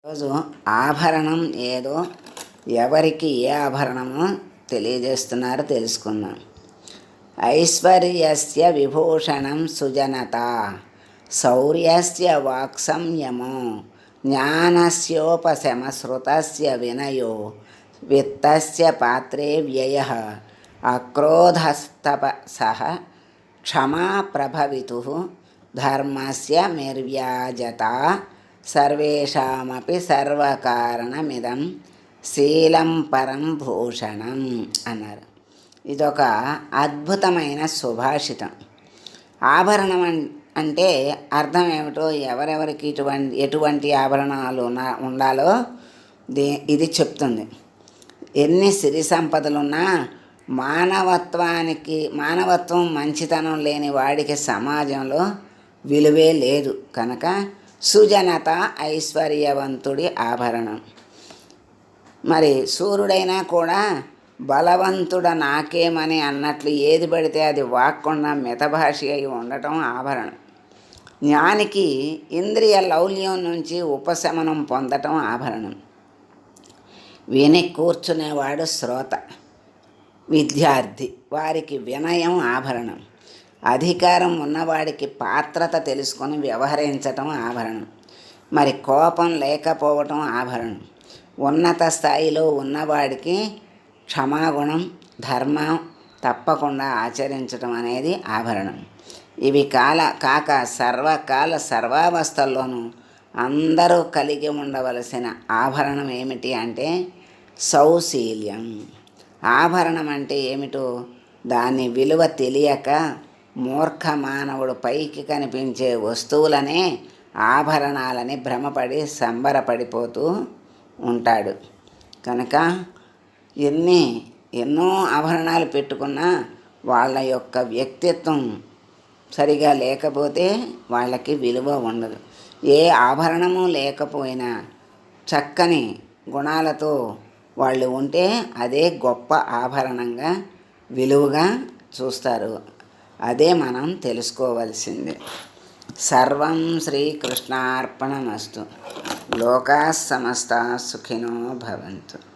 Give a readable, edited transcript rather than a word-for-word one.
ఈరోజు ఆభరణం ఏదో ఎవరికి ఏ ఆభరణమో తెలియజేస్తున్నారో తెలుసుకుందాం. ఐశ్వర్యస్య విభూషణం సుజనత, శౌర్యస్య వాక్సంయమో, జ్ఞానస్యోపశమశ్రుతస్య వినయో, విత్తస్య పాత్రే వ్యయః, అక్రోధస్తపసః క్షమా ప్రభవితుః, ధర్మస్య నిర్వ్యాజత, సర్వేషామపి సర్వకారణమిదం శీలం పరం భూషణం అన్నారు. ఇదొక అద్భుతమైన సుభాషితం. ఆభరణం అంటే అర్థం ఏమిటో, ఎవరెవరికి ఎటువంటి ఆభరణాలు ఉండాలో ఇది చెప్తుంది. ఎన్ని సిరి సంపదలున్నా మానవత్వం మంచితనం లేని వాడికి సమాజంలో విలువే లేదు. కనుక సుజనత ఐశ్వర్యవంతుడి ఆభరణం. మరి సూర్యుడైనా కూడా బలవంతుడ నాకేమని అన్నట్లు ఏది పడితే అది వాక్కుండా మితభాషి అయి ఉండటం ఆభరణం. జ్ఞానికి ఇంద్రియ లౌల్యం నుంచి ఉపశమనం పొందటం ఆభరణం. విని కూర్చునేవాడు శ్రోత, విద్యార్థి, వారికి వినయం ఆభరణం. అధికారం ఉన్నవాడికి పాత్రత తెలుసుకొని వ్యవహరించటం ఆభరణం. మరి కోపం లేకపోవటం ఆభరణం. ఉన్నత స్థాయిలో ఉన్నవాడికి క్షమాగుణం, ధర్మం తప్పకుండా ఆచరించటం అనేది ఆభరణం. ఇవి కాక సర్వకాల సర్వావస్థల్లోనూ అందరూ కలిగి ఉండవలసిన ఆభరణం ఏమిటి అంటే సౌశీల్యం. ఆభరణం అంటే ఏమిటో దాని విలువ తెలియక మూర్ఖ మానవుడు పైకి కనిపించే వస్తువులనే ఆభరణాలని భ్రమపడి సంబరపడిపోతూ ఉంటాడు. కనుక ఎన్నో ఆభరణాలు పెట్టుకున్నా వాళ్ళ యొక్క వ్యక్తిత్వం సరిగా లేకపోతే వాళ్ళకి విలువ ఉండదు. ఏ ఆభరణము లేకపోయినా చక్కని గుణాలతో వాళ్ళు ఉంటే అదే గొప్ప ఆభరణంగా విలువగా చూస్తారు. అదే మనం తెలుసుకోవలసింది. సర్వం శ్రీకృష్ణార్పణమస్తు. లోకాః సమస్తాః సుఖినో భవంతు.